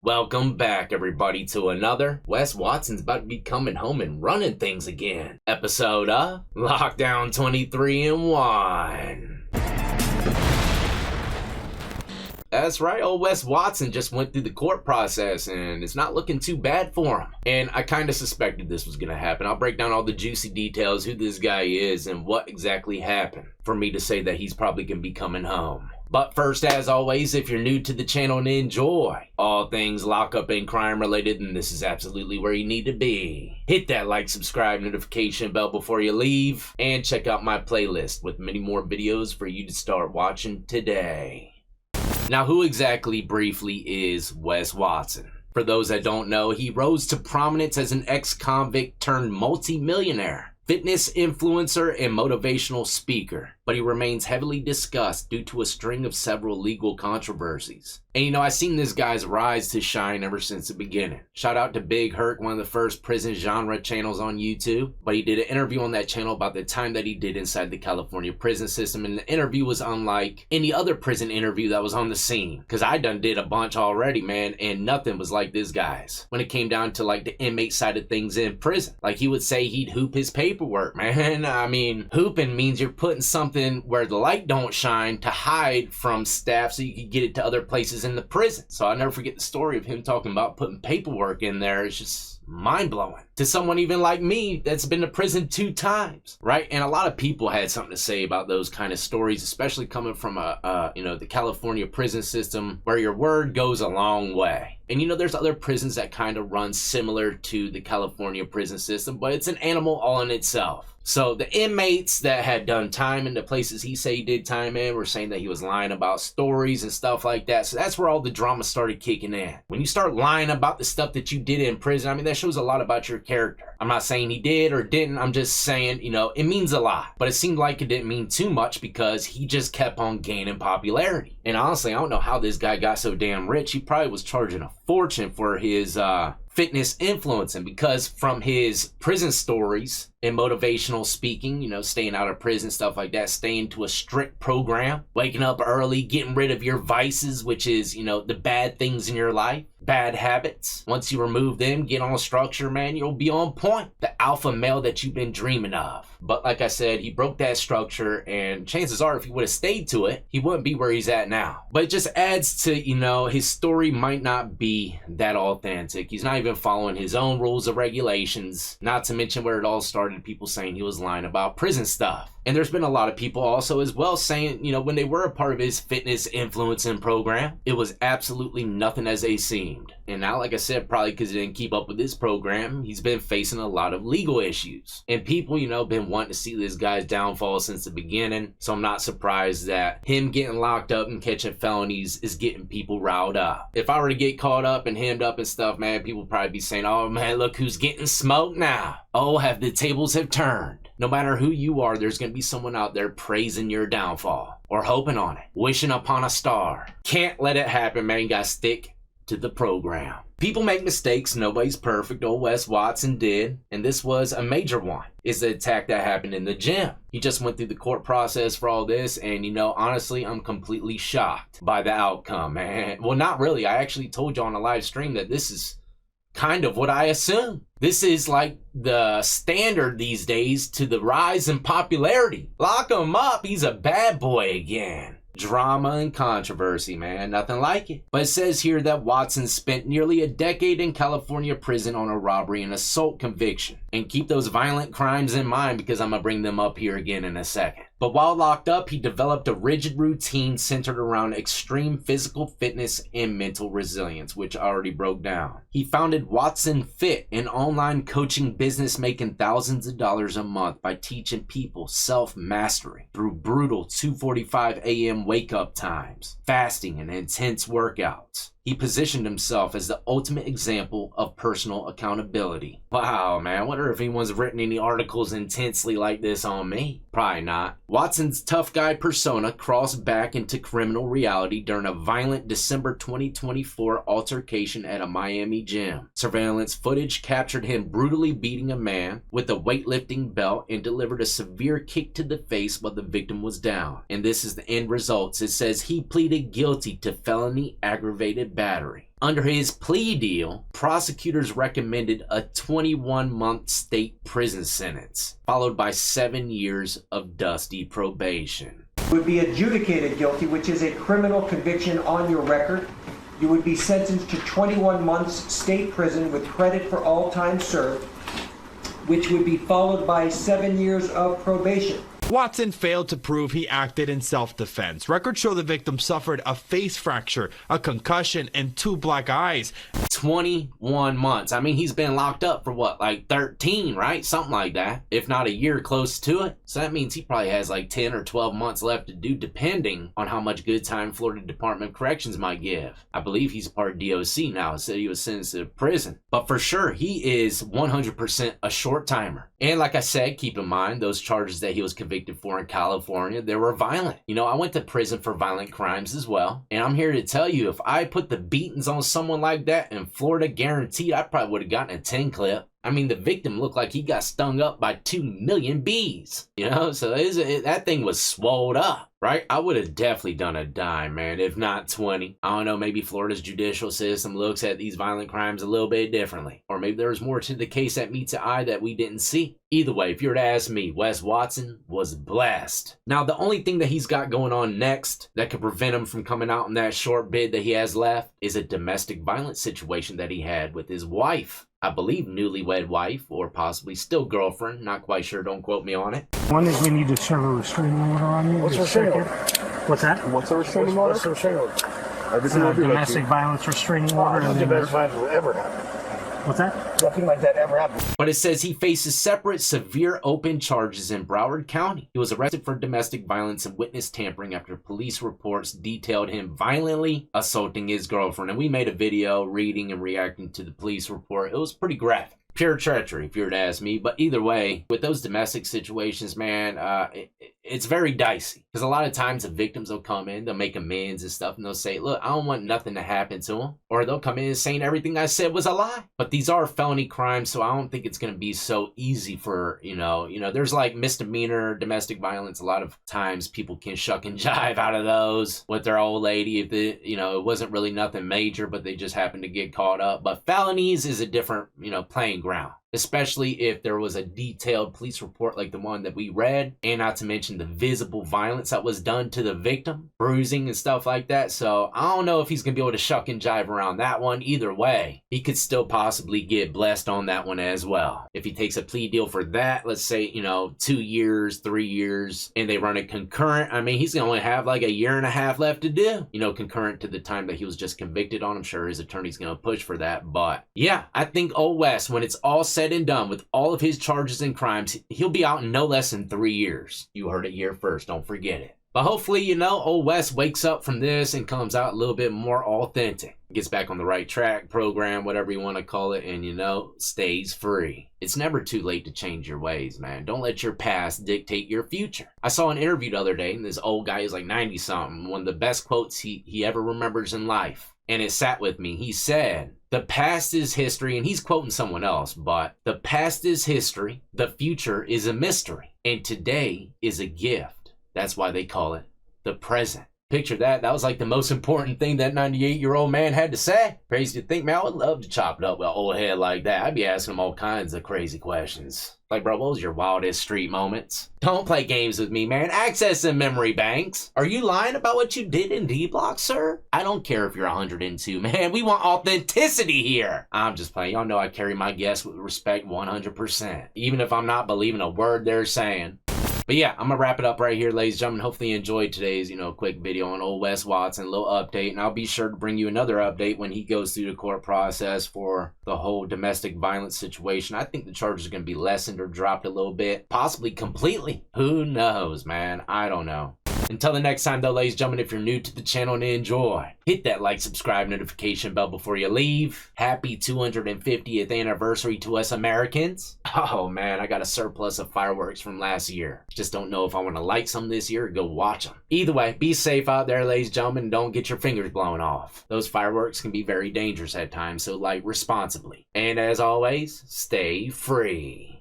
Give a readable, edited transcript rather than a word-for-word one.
Welcome back, everybody, to another Wes Watson's about to be coming home and running things again episode of Lockdown 23 and 1. That's right, old Wes Watson just went through the court process and it's not looking too bad for him. And I kind of suspected this was going to happen. I'll break down all the juicy details, who this guy is and what exactly happened for me to say that he's probably going to be coming home. But first, as always, if you're new to the channel and enjoy all things lockup and crime related, then this is absolutely where you need to be. Hit that like, subscribe, notification bell before you leave, and check out my playlist with many more videos for you to start watching today. Now, who exactly briefly is Wes Watson? For those that don't know, he rose to prominence as an ex-convict turned multi-millionaire, fitness influencer, and motivational speaker, but he remains heavily discussed due to a string of several legal controversies. And I've seen this guy's rise to shine ever since the beginning. Shout out to Big Herc, one of the first prison genre channels on YouTube, but he did an interview on that channel about the time that he did inside the California prison system, and the interview was unlike any other prison interview that was on the scene, because I done did a bunch already, man, and nothing was like this guy's when it came down to like the inmate side of things in prison. Like, he would say he'd hoop his paperwork, man. I mean, hooping means you're putting something where the light don't shine to hide from staff so you can get it to other places in the prison. So I'll never forget the story of him talking about putting paperwork in there. It's just mind-blowing to someone even like me that's been to prison 2 times, right? And a lot of people had something to say about those kind of stories, especially coming from the California prison system, where your word goes a long way. And there's other prisons that kind of run similar to the California prison system, but it's an animal all in itself. So the inmates that had done time in the places he said he did time in were saying that he was lying about stories and stuff like that. So that's where all the drama started kicking in. When you start lying about the stuff that you did in prison, I mean, that shows a lot about your character. I'm not saying he did or didn't. I'm just saying, it means a lot. But it seemed like it didn't mean too much because he just kept on gaining popularity. And honestly, I don't know how this guy got so damn rich. He probably was charging a fortune for his fitness influencing, because from his prison stories and motivational speaking, staying out of prison, stuff like that, staying to a strict program, waking up early, getting rid of your vices, which is, the bad things in your life, bad habits. Once you remove them, get on structure, man, you'll be on point. The alpha male that you've been dreaming of. But like I said, he broke that structure, and chances are if he would have stayed to it, he wouldn't be where he's at now. But it just adds to, his story might not be that authentic. He's not even following his own rules or regulations, not to mention where it all started, people saying he was lying about prison stuff. And there's been a lot of people also as well saying, when they were a part of his fitness influencing program, it was absolutely nothing as they seemed. And now, like I said, probably because he didn't keep up with this program, he's been facing a lot of legal issues. And people, been wanting to see this guy's downfall since the beginning. So I'm not surprised that him getting locked up and catching felonies is getting people riled up. If I were to get caught up and hemmed up and stuff, man, people would probably be saying, oh man, look who's getting smoked now. Oh, have the tables have turned. No matter who you are, there's going to be someone out there praising your downfall or hoping on it, wishing upon a star. Can't let it happen, man. You got to stick to the program. People make mistakes. Nobody's perfect. Old Wes Watson did. And this was a major one. It's the attack that happened in the gym. He just went through the court process for all this. And, honestly, I'm completely shocked by the outcome, man. Well, not really. I actually told you on a live stream that this is kind of what I assume. This is like the standard these days to the rise in popularity. Lock him up. He's a bad boy again. Drama and controversy, man. Nothing like it. But it says here that Watson spent nearly a decade in California prison on a robbery and assault conviction. And keep those violent crimes in mind, because I'm going to bring them up here again in a second. But while locked up, he developed a rigid routine centered around extreme physical fitness and mental resilience, which I already broke down. He founded Watson Fit, an online coaching business making thousands of dollars a month by teaching people self-mastery through brutal 2:45 a.m. wake-up times, fasting, and intense workouts. He positioned himself as the ultimate example of personal accountability. Wow, man, I wonder if anyone's written any articles intensely like this on me. Probably not. Watson's tough guy persona crossed back into criminal reality during a violent December 2024 altercation at a Miami gym. Surveillance footage captured him brutally beating a man with a weightlifting belt and delivered a severe kick to the face while the victim was down. And this is the end results. It says he pleaded guilty to felony aggravated battery. Under his plea deal, prosecutors recommended a 21-month state prison sentence, followed by 7 years of dusty probation. Would be adjudicated guilty, which is a criminal conviction on your record. You would be sentenced to 21 months state prison with credit for all time served, which would be followed by 7 years of probation. Watson failed to prove he acted in self-defense. Records show the victim suffered a face fracture, a concussion, and 2 black eyes. 21 months. I mean, he's been locked up for what, like 13, right? Something like that. If not a year close to it. So that means he probably has like 10 or 12 months left to do, depending on how much good time Florida Department of Corrections might give. I believe he's part of DOC now, so he was sentenced to prison. But for sure, he is 100% a short timer. And like I said, keep in mind, those charges that he was convicted for in California, they were violent. You know, I went to prison for violent crimes as well. And I'm here to tell you, if I put the beatings on someone like that in Florida, guaranteed I probably would have gotten a 10 clip. I mean, the victim looked like he got stung up by 2 million bees, you know? So that thing was swolled up, right? I would have definitely done a dime, man, if not 20. I don't know, maybe Florida's judicial system looks at these violent crimes a little bit differently. Or maybe there's more to the case that meets the eye that we didn't see. Either way, if you were to ask me, Wes Watson was blessed. Now, the only thing that he's got going on next that could prevent him from coming out in that short bid that he has left is a domestic violence situation that he had with his wife. I believe newlywed wife, or possibly still girlfriend, not quite sure, don't quote me on it. One is we need to serve a restraining order on you. What's a restraining order? What's that? What's a restraining order? What's a restraining order? Everything will be domestic violence restraining order. Nothing domestic violence will ever happen. What's that? Nothing like that ever happened. But it says he faces separate severe open charges in Broward County. He was arrested for domestic violence and witness tampering after police reports detailed him violently assaulting his girlfriend. And we made a video reading and reacting to the police report. It was pretty graphic. Pure treachery, if you were to ask me. But either way, with those domestic situations, man, it's very dicey. Because a lot of times the victims will come in, they'll make amends and stuff, and they'll say, look, I don't want nothing to happen to them. Or they'll come in saying everything I said was a lie. But these are felony crimes, so I don't think it's going to be so easy for, you know, there's like misdemeanor domestic violence. A lot of times people can shuck and jive out of those with their old lady if it wasn't really nothing major, but they just happened to get caught up. But felonies is a different, playing ground. Especially if there was a detailed police report like the one that we read, and not to mention the visible violence that was done to the victim, bruising and stuff like that. So I don't know if he's gonna be able to shuck and jive around that one. Either way, he could still possibly get blessed on that one as well. If he takes a plea deal for that, let's say, 2 years, 3 years, and they run it concurrent, I mean, he's gonna only have like a year and a half left to do, concurrent to the time that he was just convicted on. I'm sure his attorney's gonna push for that. But yeah, I think old Wes, when it's all said and done with all of his charges and crimes, he'll be out in no less than 3 years. You heard it here first, don't forget it. But hopefully, old Wes wakes up from this and comes out a little bit more authentic. Gets back on the right track, program, whatever you want to call it, and stays free. It's never too late to change your ways, man. Don't let your past dictate your future. I saw an interview the other day, and this old guy is like 90-something, one of the best quotes he ever remembers in life. And it sat with me. He said, the past is history, and he's quoting someone else, but the past is history, the future is a mystery, and today is a gift. That's why they call it the present. Picture that. That was like the most important thing that 98-year-old man had to say. Crazy to think, man. I would love to chop it up with an old head like that. I'd be asking him all kinds of crazy questions. Like, bro, what was your wildest street moments? Don't play games with me, man. Access them memory banks. Are you lying about what you did in D-Block, sir? I don't care if you're 102, man. We want authenticity here. I'm just playing. Y'all know I carry my guests with respect 100%. Even if I'm not believing a word they're saying. But yeah, I'm going to wrap it up right here, ladies and gentlemen. Hopefully you enjoyed today's, quick video on old Wes Watson, a little update. And I'll be sure to bring you another update when he goes through the court process for the whole domestic violence situation. I think the charges are going to be lessened or dropped a little bit, possibly completely. Who knows, man? I don't know. Until the next time, though, ladies and gentlemen, if you're new to the channel and enjoy, hit that like, subscribe, notification bell before you leave. Happy 250th anniversary to us Americans. Oh, man, I got a surplus of fireworks from last year. Just don't know if I want to light some this year or go watch them. Either way, be safe out there, ladies and gentlemen, and don't get your fingers blown off. Those fireworks can be very dangerous at times, so light responsibly. And as always, stay free.